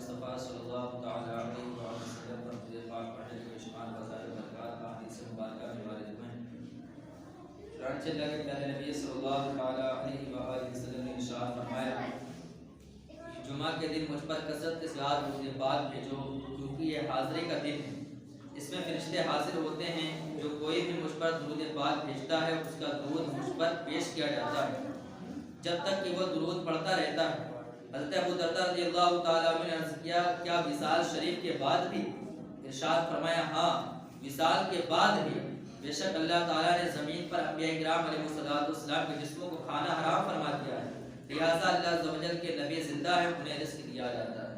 مصطفیٰ صلی اللہ تعالیٰ علیہ وسلم پر مجھے پاک پڑھنے کے شمار بازار برکات حدیث مبارکہ میں وارد ہوئے۔ چنانچہ اللہ کے پیارے نبی صلی اللہ تعالیٰ علیہ وسلم نے ارشاد فرمایا، جمعہ کے دن مجھ پر کثرت کے ساتھ درود پاک بھیجو، کیونکہ یہ حاضری کا دن ہے۔ اس میں فرشتے حاضر ہوتے ہیں، جو کوئی بھی مجھ پر درود پاک بھیجتا ہے اس کا درود مجھ پر پیش کیا جاتا ہے جب تک کہ وہ درود پڑھتا رہتا ہے۔ حضرت ابو درداء رضی اللہ تعالیٰ عنہ نے عرض کیا، کیا وصال شریف کے بعد بھی؟ ارشاد فرمایا، ہاں وصال کے بعد بھی۔ بے شک اللہ تعالیٰ نے زمین پر انبیاء کرام علیہ السلام کے جسموں کو کھانا حرام فرما دیا ہے، لہٰذا اللہ عز و جل کے نبی زندہ ہے، انہیں رزق دیا جاتا ہے۔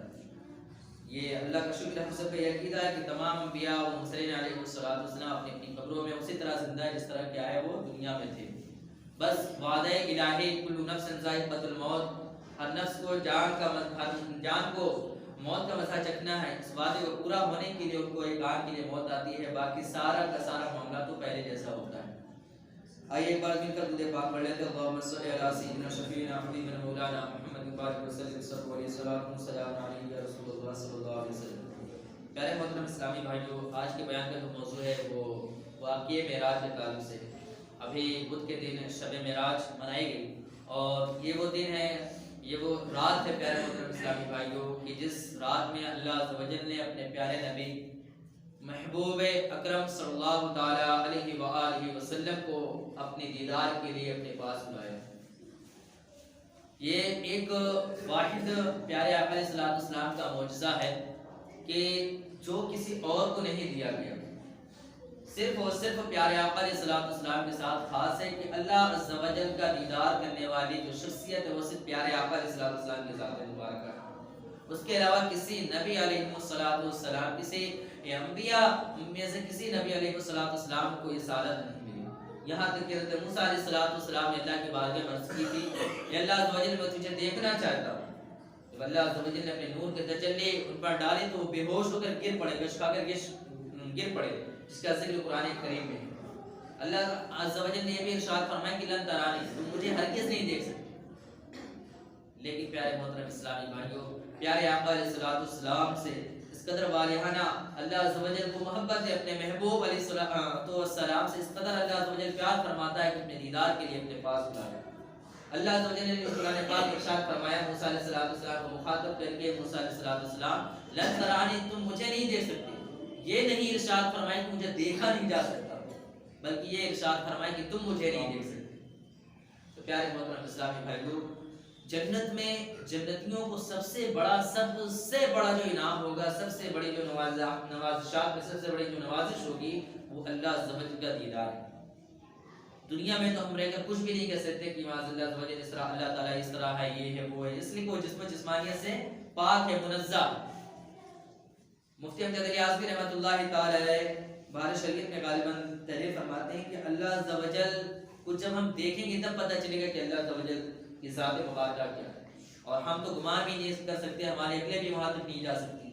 یہ اللہ کا شکر ہے، ہم سب کا یہ عقیدہ ہے کہ تمام انبیاء و مرسلین علیہ السلام اپنی اپنی قبروں میں اسی طرح زندہ ہے جس طرح کہ آئے وہ دنیا میں تھے۔ بس وعدہ الہی کل نفس ذائقۃ الموت، ہر نفس کو جان کو موت کا مزہ چکھنا ہے۔ اس وعدے کو پورا ہونے کے لیے ان کو ایک آن کے لیے موت آتی ہے، باقی سارا کا سارا معاملہ تو پہلے جیسا ہوتا ہے۔ آئیے ایک بار مل کر درود پاک پڑھ لیتے ہیں۔ اللہم صل علی سیدنا شفیعنا حبیبنا مولانا محمد وبارک وسلم صلی علیہ وسلم علیہ یا رسول اللہ صلی اللہ علیہ وسلم۔ پیارے محترم اسلامی بھائیو، آج کے بیان کا جو موضوع ہے وہ واقعہ معراج کے تعلق سے۔ ابھی بدھ کے دن شب معراج منائی گئی، اور یہ وہ دن ہے، یہ وہ رات ہے پیارے محترم اسلامی بھائیو، کہ جس رات میں اللہ عز و جل نے اپنے پیارے نبی محبوب اکرم صلی اللہ تعالیٰ علیہ وآلہ وسلم کو اپنی دیدار کے لیے اپنے پاس بلایا۔ یہ ایک واحد پیارے آقا علیہ السلام کا معجزہ ہے کہ جو کسی اور کو نہیں دیا گیا، صرف اور صرف پیارے آقا علیہ السلام کے ساتھ خاص ہے کہ اللہ عز و جل کا دیدار کرنے والی جو شخصیت ہے وہ صرف پیارے آقا علیہ السلام کے ذات مبارکہ ہے۔ اس کے علاوہ کسی نبی علیہ السلام، کسی انبیاء میں سے کسی نبی علیہ السلام کو یہ سعادت نہیں ملی۔ یہاں تک کہ حضرت موسیٰ علیہ السلام نے اللہ کی بارگاہ میں عرض کی تھی کہ اللہ عز و جل میں تجھے دیکھنا چاہتا ہوں۔ جب اللہ عز و جل نے اپنے نور کے تجلی ان پر ڈالے تو وہ بے ہوش ہو کر گر پڑے، گش کھا کر گر پڑے، جس کا ذکر قرآن کریم میں ہے۔ اللہ عز و جل نے یہ بھی ارشاد فرمایا کہ لن ترانی، تم مجھے ہرگز نہیں دیکھ سکتے۔ لیکن پیارے محترم اسلامی بھائیوں، پیارے آقا علیہ السلام سے اس قدر والہانہ اللہ عز و جل کو محبت ہے، اپنے محبوب علیہ السلام سے اس قدر اللہ عز و جل پیار فرماتا ہے کہ اپنے دیدار کے لیے اپنے پاس بلایا۔ اللہ عز و جل نے قرآن پاک میں ارشاد فرمایا موسیٰ علیہ السلام کو مخاطب کر کے، موسیٰ علیہ السلام لن ترانی، تم مجھے نہیں دیکھ سکتے۔ یہ نہیں ارشاد فرمایا کہ مجھے دیکھا نہیں جا سکتا، بلکہ یہ ارشاد فرمایا کہ تم مجھے نہیں دیکھ سکتے۔ تو پیارے محترم اسلامی بھائیوں، جنت میں جنتیوں کو سب سے بڑا جو انعام ہوگا، سب سے بڑی جو نوازشات میں سب سے بڑی جو نوازش ہوگی وہ اللہ عز و جل کا دیدار ہے۔ دنیا میں تو ہم رہ کر کچھ بھی نہیں کہہ سکتے کہ معاذ اللہ عز و جل اس طرح اللہ تعالیٰ اس طرح ہے، یہ ہے وہ ہے، اس لیے وہ جسم و جسمانیت سے پاک ہے، منزہ۔ مفتی امجد علی اعظمی رحمۃ اللہ تعالی علیہ بہار شریعت میں غالباً تحریر فرماتے ہیں کہ اللہ عز و جل کو جب ہم دیکھیں گے تب پتہ چلے گا کہ اللہ عز و جل کی ذات مبارکہ کیا ہے، اور ہم تو گمان بھی نہیں کر سکتے، ہمارے عقلیں بھی وہاں تک نہیں جا سکتی۔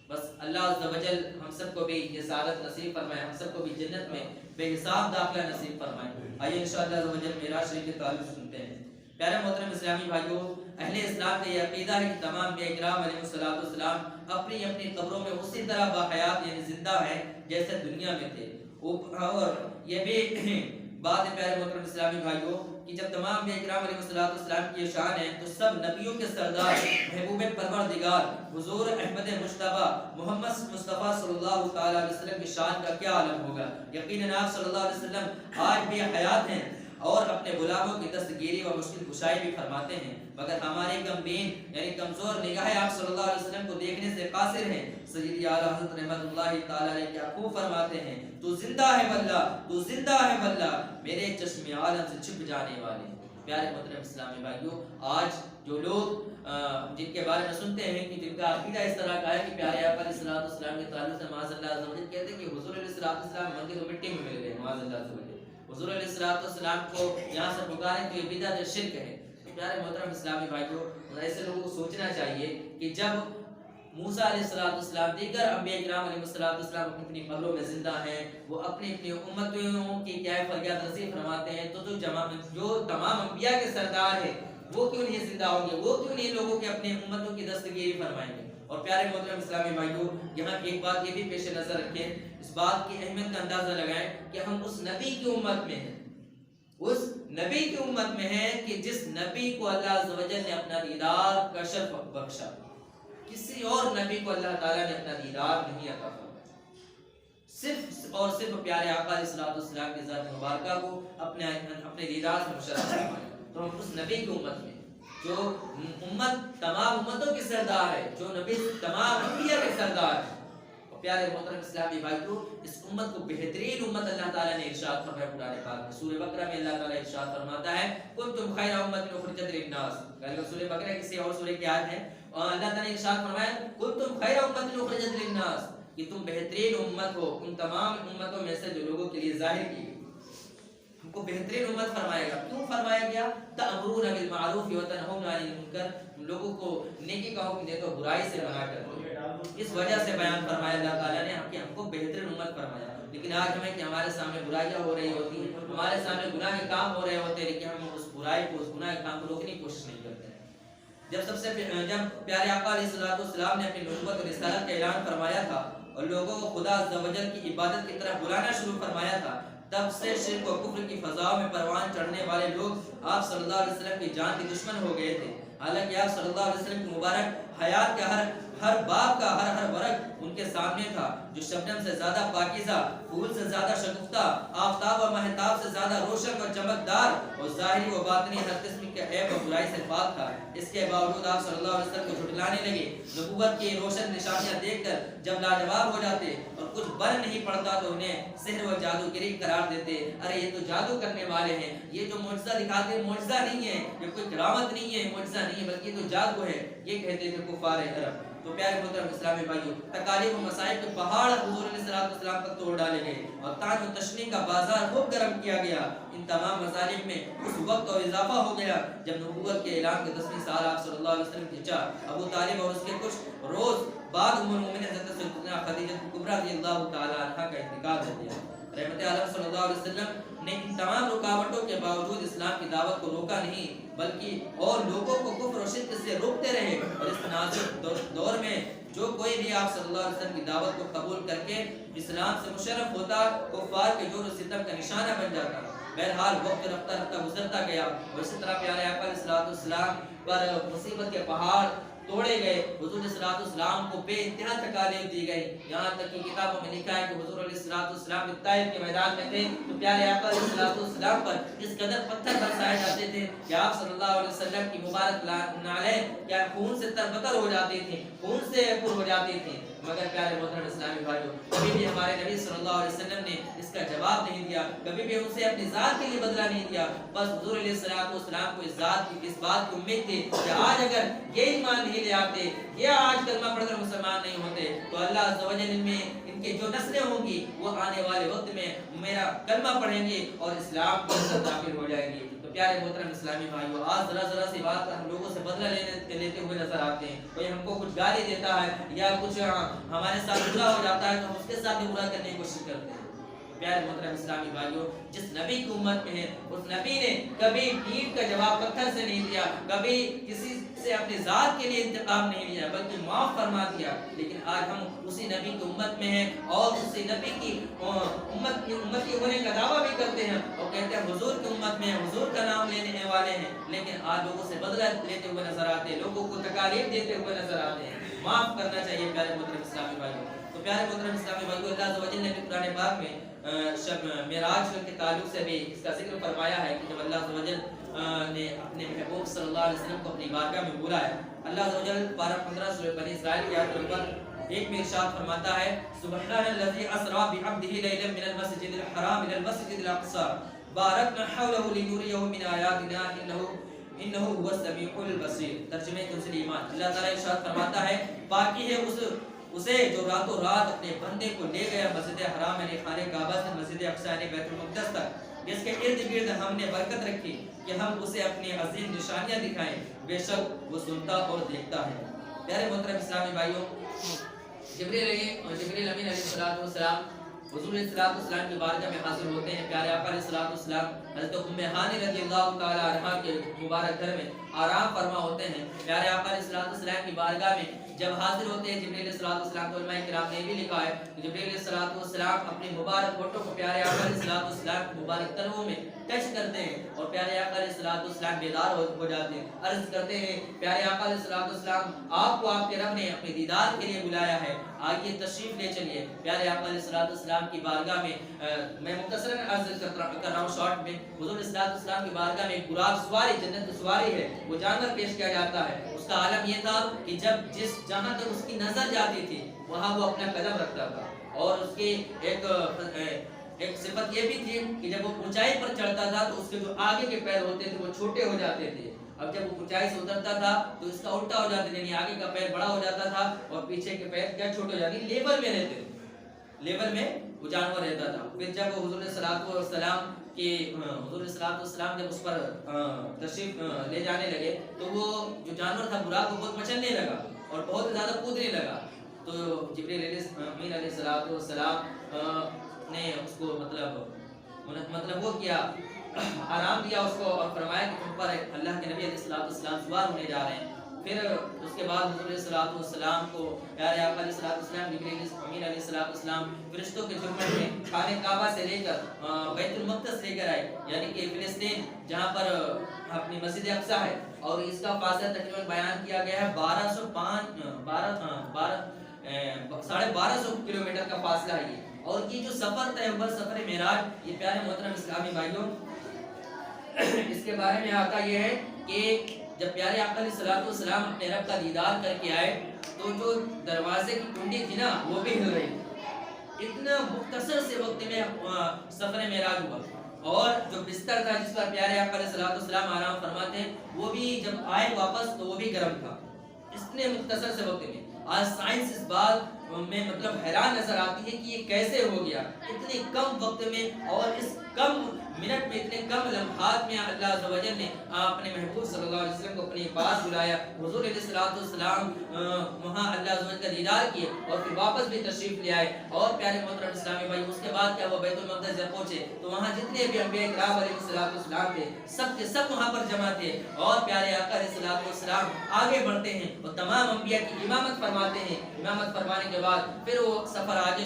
بس اللہ عز و جل ہم سب کو بھی یہ سعادت نصیب فرمائے، ہم سب کو بھی جنت میں بے حساب داخلہ نصیب فرمائے۔ آئیے انشاءاللہ عز و جل معراج شریف کے تعلق سنتے ہیں۔ پیارے محترم اسلامی بھائیوں، اہل اسلام کا یہ عقیدہ ہے کہ تمام انبیاء کرام علیہ السلام اپنی اپنی قبروں میں اسی طرح باحیات یعنی زندہ ہیں جیسے دنیا میں تھے۔ اور یہ بھی بات ہے پیارے محترم اسلامی بھائیوں کہ جب تمام انبیاء کرام علیہ السلام کی شان ہے تو سب نبیوں کے سردار محبوب پروردگار حضور احمد مجتبی محمد مصطفیٰ صلی اللہ تعالی علیہ وسلم کی شان کا کیا عالم ہوگا۔ یقیناً آپ صلی اللہ علیہ وسلم آج بھی حیات ہیں اور اپنے غلاموں کی دستگیری و مشکل کشائی بھی فرماتے ہیں، مگر ہماری غمگین یعنی کمزور نگاہیں آپ صلی اللہ علیہ وسلم کو دیکھنے سے قاصر ہیں۔ سیدی اعلیٰ حضرت رحمت اللہ تعالی علیہ کیا خوب فرماتے ہیں، تو زندہ ہے واللہ، تو زندہ ہے واللہ، میرے چشم عالم سے چھپ جانے والے۔ پیارے محترم اسلامی بھائیوں، آج جو لوگ جن کے بارے میں سنتے ہیں کہ جن کا عقیدہ اس طرح کا ہے کہ پیارے آقا علیہ السلام کے تعلق سے معاذ اللہ عز و جل کہتے ہیں کہ حضور علیہ السلام مرے تو مٹی میں مل گئے، معاذ اللہ عز و جل حضور علیہ السلام کو یہاں سے پکاریں تو یہ بدعت اور شرک ہے۔ پیارے محترم اسلامی بھائیوں، ایسے لوگوں کو سوچنا چاہیے کہ جب موسیٰ علیہ السلام دیگر انبیاء کرام علیہ السلام اپنی قبروں میں زندہ ہیں، وہ اپنی امتوں کی کیا فریاد رسی فرماتے ہیں، تو جو تمام انبیاء کے سردار ہیں وہ کیوں نہیں زندہ ہوں گے؟ وہ کیوں نہیں لوگوں کے اپنے امتوں کی دستگیری فرمائیں گے؟ اور پیارے محترم اسلامی بھائیوں، یہاں ایک بات یہ بھی پیش نظر رکھیں، اس بات کی اہمیت کا اندازہ لگائیں کہ ہم اس نبی کی امت میں ہیں، اس نبی کی امت میں ہیں کہ جس نبی کو اللہ عز و جل نے اپنا دیدار کا شرف بخشا۔ کسی اور نبی کو اللہ تعالیٰ نے اپنا دیدار نہیں عطا فرمایا، صرف اور صرف پیارے آقا علیہ الصلوۃ والسلام کی ذات مبارکہ کو اپنے دیدار سے مشرف فرمایا۔ تو ہم اس نبی کی امت میں، جو امت تمام امتوں کی سردار ہے، جو نبی تمام انبیاء کے سردار ہے۔ اور پیارے محترم اسلامی بھائیوں، اس امت کو بہترین امت اللہ تعالیٰ نے ارشاد فرمایا قرآن پاک میں، سورہ بقرہ میں اللہ تعالیٰ ارشاد فرماتا ہے کنتم خیر امۃ اخرجت للناس، سورہ بقرہ کسی اور سورہ کی آیت ہے، اور اللہ تعالیٰ نے ارشاد فرمایا کنتم خیر امۃ اخرجت للناس، کہ تم بہترین امت ہو ان تمام امتوں میں سے جو لوگوں کے لیے ظاہر کی گئی۔ ہم کو بہترین امت فرمایا گیا، کیوں فرمایا گیا؟ تأمرون بالمعروف وتنہون عن المنکر، لوگوں کو نیکی کا حکم دیتے ہو، برائی سے منع کرتے ہو۔ اس وجہ سے بیان فرمایا اللہ تعالیٰ نے کہ ہم کو بہترین امت فرمایا۔ لیکن آج ہمیں کہ ہمارے سامنے برائیاں ہو رہی ہوتی ہیں، ہمارے سامنے گناہ کے کام ہو رہے ہوتے ہیں، لیکن ہم اس برائی کو، اس گناہ کے کام کو روکنے کی کوشش نہیں کرتے ہیں۔ جب پیارے آقا علیہ الصلوۃ والسلام نے اپنی نبوت اور رسالت کا اعلان فرمایا تھا اور لوگوں کو خدا عز و جل کی عبادت کی طرف بلانا شروع فرمایا تھا، تب سے شرک و کفر کی فضاؤں میں پروان چڑھنے والے لوگ آپ صلی اللہ علیہ وسلم کی جان کے دشمن ہو گئے تھے۔ حالانکہ آپ صلی اللہ علیہ وسلم کی مبارک حیات کا ہر باب کا ہر ورق ان کے سامنے تھا، جو شبنم سے زیادہ پاکیزہ، پھول سے زیادہ شگفتہ، آفتاب و مہتاب سے زیادہ روشن اور چمکدار، اور ظاہری و باطنی ہر قسم کے عیب و برائی سے پاک تھا۔ اس کے باوجود آپ صلی اللہ علیہ وسلم کو جھٹلانے لگے۔ نبوت کی روشن نشانیاں دیکھ کر جب لاجواب ہو جاتے اور کچھ بن نہیں پڑتا تو انہیں سحر و جادوگری قرار دیتے، ارے یہ تو جادو کرنے والے ہیں، یہ جو معجزہ دکھاتے ہیں معجزہ نہیں ہے، یہ کوئی کرامت نہیں ہے، معجزہ نہیں ہے، بلکہ یہ تو جادو ہے، یہ کہتے تھے کفار عرب۔ تو پیارے محترم اسلامی بھائیوں، تکالیف و مصائب کے پہاڑ حضور علیہ السلام تک توڑ ڈالے گئے اور طعن و تشنیع کا بازار خوب گرم کیا گیا۔ ان تمام مظالم میں اس وقت اور اضافہ ہو گیا جب نبوت کے اعلان کے 10ویں سال آپ صلی اللہ علیہ وسلم کی چچا ابو طالب اور اس کے کچھ روز بعد ام المؤمنین حضرت سیدتنا خدیجہ کبریٰ رضی اللہ تعالی عنہا کا انتقال ہو گیا۔ رحمت عالم صلی اللہ علیہ وسلم نے ان تمام رکاوٹوں کے باوجود اسلام کی دعوت کو روکا نہیں، بلکہ اور لوگوں کو کفر و شرک سے روکتے رہے۔ اور اس نازک دور میں جو کوئی بھی آپ صلی اللہ علیہ وسلم کی دعوت کو قبول کر کے اسلام سے مشرف ہوتا، کفار کے جور و ستم کا نشانہ بن جاتا۔ بہرحال وقت رفتہ رفتہ گزرتا گیا اور اسی طرح پیارے آقا علیہ الصلوۃ والسلام پر مصیبت کے پہاڑ توڑے گئے، حضور علیہ الصلوۃ والسلام کو بے انتہا تکالیف دی گئی، یہاں تک کہ کتابوں میں لکھا ہے کہ حضور علیہ الصلوۃ والسلام طائف کے میدان میں تھے تو پیارے آقا علیہ الصلوۃ والسلام پر اس قدر پتھر برسائے جاتے تھے کہ آپ صلی اللہ علیہ وسلم کی مبارک نعلیں کیا خون سے تربتر ہو جاتی تھیں، خون سے پر ہو جاتی تھیں۔ مگر پیارے محترم اسلامی بھائیوں، کبھی بھی ہمارے نبی صلی اللہ علیہ وسلم نے اس کا جواب نہیں دیا، کبھی بھی ان سے اپنی ذات کے لیے بدلہ نہیں دیا۔ بس حضور علیہ السلام کو اس بات کی امید تھی کہ آج اگر یہ ایمان نہیں لے آتے، یہ آج کلمہ پڑھ کر مسلمان نہیں ہوتے، تو اللہ عز و جل میں ان کے جو نسلیں ہوں گی وہ آنے والے وقت میں میرا کلمہ پڑھیں گے اور اسلام کی عزت داخل ہو جائیں گی۔ تو پیارے محترم اسلامی بھائیوں، آج ذرا سی بات پر ہم لوگوں سے بدلہ لیتے ہوئے نظر آتے ہیں۔ کوئی ہم کو کچھ گالی دیتا ہے یا کچھ ہمارے ساتھ برا ہو جاتا ہے تو ہم اس کے ساتھ بھی برا کرنے کی کوشش کرتے ہیں۔ پیارے محترم اسلامی بھائیوں، جس نبی کی امت میں ہے اس نبی نے کبھی پیٹ کا جواب پتھر سے نہیں دیا، کبھی کسی سے اپنی ذات کے لیے انتقام نہیں لیا بلکہ معاف فرما دیا۔ لیکن آج ہم اسی نبی کی امت میں ہیں اور اسی نبی کی امتی ہونے کا دعویٰ بھی کرتے ہیں اور کہتے ہیں حضور کی امت میں، حضور کا نام لینے والے ہیں، لیکن آج لوگوں سے بدلہ لیتے ہوئے نظر آتے ہیں، لوگوں کو تکالیف دیتے ہوئے نظر آتے ہیں۔ معاف کرنا چاہیے پیارے محترم اسلامی بھائیوں۔ تو پیارے محترم اسلامی بھائیوں، اللہ عز و جل نے قرآن پاک میں شب معراج کے تعلق سے بھی اس کا ذکر فرمایا ہے کہ جب اللہ عز و جل نے اپنے محبوب صلی اللہ علیہ وسلم کو اپنی بارگاہ میں بلایا، اللہ عز و جل پارہ 15 سورہ بنی اسرائیل کی آیت نمبر 1 میں ارشاد فرماتا ہے سبحان الذی اسری بعبدہ لیلا من المسجد الحرام الى المسجد الاقصى بارکنا حولہ لنریہ من آیاتنا انہ هو السمیع البصیر۔ ترجمہ کنزل ایمان، اللہ تعالیٰ ارشاد فرماتا ہے پاکی ہے اسے جو راتوں رات اپنے بندے کو لے گیا مسجد حرام یعنی خانہ کعبہ سے مسجد اقصی یعنی بیت المقدس تک، جس کے ارد گرد ہم نے برکت رکھی کہ ہم اسے اپنی عظیم نشانیاں دکھائیں، بے شک وہ سنتا اور دیکھتا ہے۔ پیارے محترم اسلامی بھائیوں، جبریل امین علیہ السلام حضور علیہ السلام کی بارگاہ میں حاضر ہوتے ہیں. پیارے آقا علیہ السلام حضرت ام ہانی رضی اللہ تعالی عنہا کے مبارک گھر میں آرام فرما ہوتے ہیں. پیارے آقا علیہ السلام کی بارگاہ میں جب حاضر ہوتے ہیں جبریل علیہ السلام کو علماء کرام نے بھی لکھا ہے کہ جبریل علیہ السلام اپنے مبارک ہونٹوں کو پیارے آقا علیہ السلام کے مبارک تنوں میں ٹچ کرتے ہیں اور پیارے آقا علیہ السلام بیدار ہو جاتے ہیں. عرض کرتے ہیں پیارے آقا علیہ السلام آپ کو آپ کے رب نے اپنے دیدار کے لیے بلایا ہے, آئیے تشریف لے چلیے. پیارے آقا علیہ السلام کی بارگاہ میں میں مختصراً عرض کر رہا ہوں شارٹ میں. حضور علیہ السلام کی بارگاہ میں ایک براق سواری, جنت کی سواری ہے, وہ جانور پیش کیا جاتا ہے. اس کا عالم یہ تھا کہ جب جہاں تک اس کی نظر جاتی تھی وہاں وہ اپنا قدم رکھتا تھا, اور اس کی ایک صفت یہ بھی تھی کہ جب وہ اونچائی پر چڑھتا تھا تو اس کے جو آگے کے پیر ہوتے تھے وہ چھوٹے ہو جاتے تھے. اب جب وہ اونچائی سے اترتا تھا تو اس کا الٹا ہو جاتا تھا, یعنی آگے کا پیر بڑا ہو جاتا تھا اور پیچھے کے پیر کیا چھوٹے ہو جاتے, لیول میں رہتے تھے, لیول میں وہ جانور رہتا تھا. پھر جب حضور صلی اللہ علیہ وسلم جب اس پر تشریف لے جانے لگے تو وہ جو جانور تھا براق وہ بہت مچلنے لگا اور بہت زیادہ کودنے لگا. تو جبریل علیہ السلام نے اس کو مطلب وہ کیا, آرام دیا اس کو اور فرمایا کہ تم پر اللہ کے نبی علیہ السلام سوار ہونے جا رہے ہیں. پھر اس کے بعد حضور علیہ السلام کو پیارے آقا علیہ السلام جبریل علیہ السلام فرشتوں کے جمعے میں خانہ کعبہ سے لے کر بیت المقدس لے کر آئے, یعنی کہ فلسطین جہاں پر اپنی مسجد اقصیٰ ہے, اور اس کا فاصلہ تقریباً بیان کیا گیا ہے 1250 کلومیٹر کا فاصلہ ہے یہ. اور یہ جو سفر طے ہوا سفر معراج, یہ پیارے محترم اسلامی بھائیوں اس کے بارے میں آتا یہ ہے کہ جب پیارے آقا علیہ السلام اپنے رب کا دیدار کر کے آئے تو جو دروازے کی کنڈی تھی نا وہ بھی ہل رہی تھی. اتنا مختصر سے وقت میں سفر معراج ہوا, اور جو بستر تھا جس پر پیارے آقا علیہ السلام آرام فرماتے ہیں وہ بھی جب آئے واپس تو وہ بھی گرم تھا, اتنے مختصر سے وقت میں. آج سائنس اس بات میں حیران نظر آتی ہے کہ یہ کیسے ہو گیا اتنے کم وقت میں, اور اس کم منٹ میں, اتنے کم لمحات میں اللہ عز و جل نے اپنے محبوب صلی اللہ علیہ وسلم کو اپنے پاس بلایا. حضور علیہ السلام وہاں اللہ عز و جل کا دیدار کیے اور پھر واپس بھی تشریف لے آئے. اور پیارے محترم اسلامی بھائی اس کے بعد کیا وہ بیت المقدس جب پہنچے تو وہاں جتنے بھی انبیاء کرام علیہ السلام تھے سب کے سب وہاں پر جمع تھے, اور پیارے آقا علیہ السلام آگے بڑھتے ہیں اور تمام انبیاء کی امامت فرماتے ہیں. امامت فرمانے کے بعد پھر وہ سفر آگے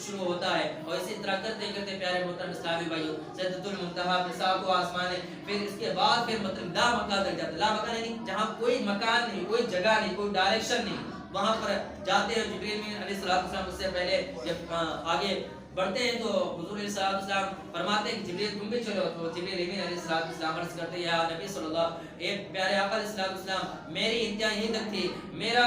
شروع ہوتا ہے, اور اسی طرح کرتے کرتے پیارے محترم اسلامی بھائیوں سدرۃ المنتہا پہ ساتواں آسمان ہے, پھر اس کے بعد پھر لا مکان تک جاتے. لا مکان یعنی جہاں کوئی مکان نہیں, کوئی جگہ نہیں, کوئی ڈائریکشن نہیں, وہاں پر جاتے ہیں. جبریل علیہ السلام اس سے پہلے جب آگے بڑھتے ہیں تو حضور علیہ السلام فرماتے ہیں کہ جبریل تم بھی چلو. تو جبریل علیہ السلام عرض کرتے ہیں یا نبی صلی اللہ, اے پیارے آقا علیہ السلام میری انتہا یہیں تک تھی, میرا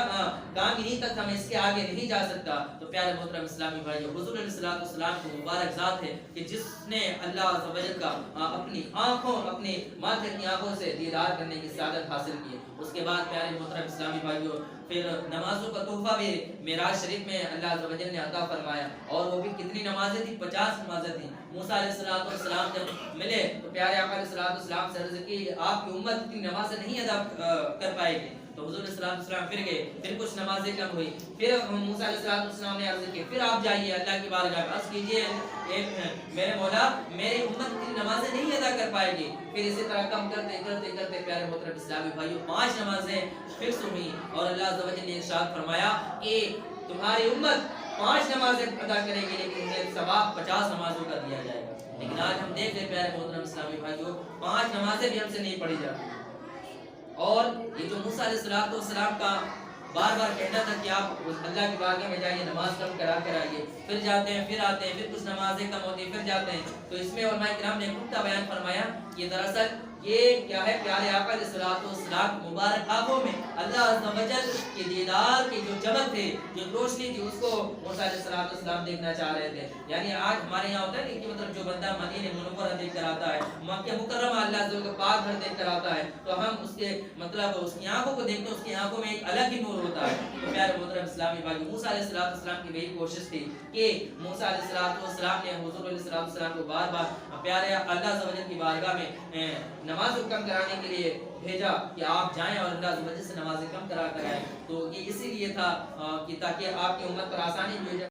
کام یہیں تک تھا, میں اس کے آگے نہیں جا سکتا. تو پیارے محترم اسلامی بھائی حضور علیہ السلام کو مبارک ذات ہے کہ جس نے اللہ عز و جل کا اپنی آنکھوں, اپنی ماتھے کی آنکھوں سے دیدار کرنے کی سعادت حاصل کی. اس کے بعد پیارے محترم اسلامی بھائیوں پھر نمازوں کا تحفہ بھی معراج شریف میں اللہ عز و جل نے عطا فرمایا, اور وہ بھی کتنی نمازیں تھیں, 50 نمازیں تھیں. موسیٰ علیہ السلام جب ملے تو پیارے آقا علیہ السلام سے عرض کی آپ کی امت اتنی نمازیں نہیں ادا کر پائے گی. تو حضور علیہ السلام پھر گئے, پھر کچھ نمازیں کم ہوئی. پھر موسیٰ علیہ السلام نے عرض کی پھر آپ جائیے اللہ کی بارگاہ میں عرض کیجئے میرے مولا میری امت اتنی نمازیں نہیں ادا کر پائے گی. پھر اسی طرح کم کرتے کرتے کرتے پیارے محترم اسلامی بھائیوں 5 نمازیں فکس ہوئی, اور اللہ عز و جل نے ارشاد فرمایا کہ تمہاری امت 5 نمازیں ادا کرے گی لیکن انہیں ثواب 50 نمازوں کا دیا جائے گا. لیکن آج ہم دیکھ لیں پیارے محترم اسلامی بھائیوں 5 نمازیں بھی ہم سے نہیں پڑھی جاتی. اور یہ جو موسیٰ علیہ السلام کا بار بار کہنا تھا کہ آپ اللہ کی بارگاہ میں جائیے نماز کم کرا کر آئیے, پھر جاتے ہیں پھر آتے ہیں, پھر کچھ نمازیں کم ہوتی ہیں پھر جاتے ہیں. تو اس میں علماء کرام نے نقطہ بیان فرمایا کہ دراصل یہ کیا ہے, پیارے آقا علیہ السلام مبارک آنکھوں میں اللہ عز و جل کے دیدار کی جو چمک تھی, جو روشنی تھی, اس کو موسیٰ علیہ السلام دیکھنا چاہ رہے تھے. یعنی آج ہمارے یہاں ہوتا ہے کہ مطلب جو بندہ مدینہ منورہ دیکھ کر آتا ہے, مکہ مکرمہ اللہ عز و جل کا پاک گھر دیکھ کر آتا ہے, تو ہم اس کے مطلب اس کی آنکھوں کو دیکھتے ہیں, اس کی آنکھوں میں ایک الگ ہی نور ہوتا ہے. تو پیارے محترم اسلامی بھائی موسیٰ علیہ السلام کی وہی کوشش تھی کہ موسیٰ علیہ السلام نے حضور علیہ السلام کو بار بار پیارے اللہ عز و جل کی بارگاہ میں نماز کم کرانے کے لیے بھیجا کہ آپ جائیں اور اللہ عز و جل سے نمازیں کم کرا کر آئیں. تو یہ اسی لیے تھا کہ تاکہ آپ کی امت پر آسانی بھی ہو جائے.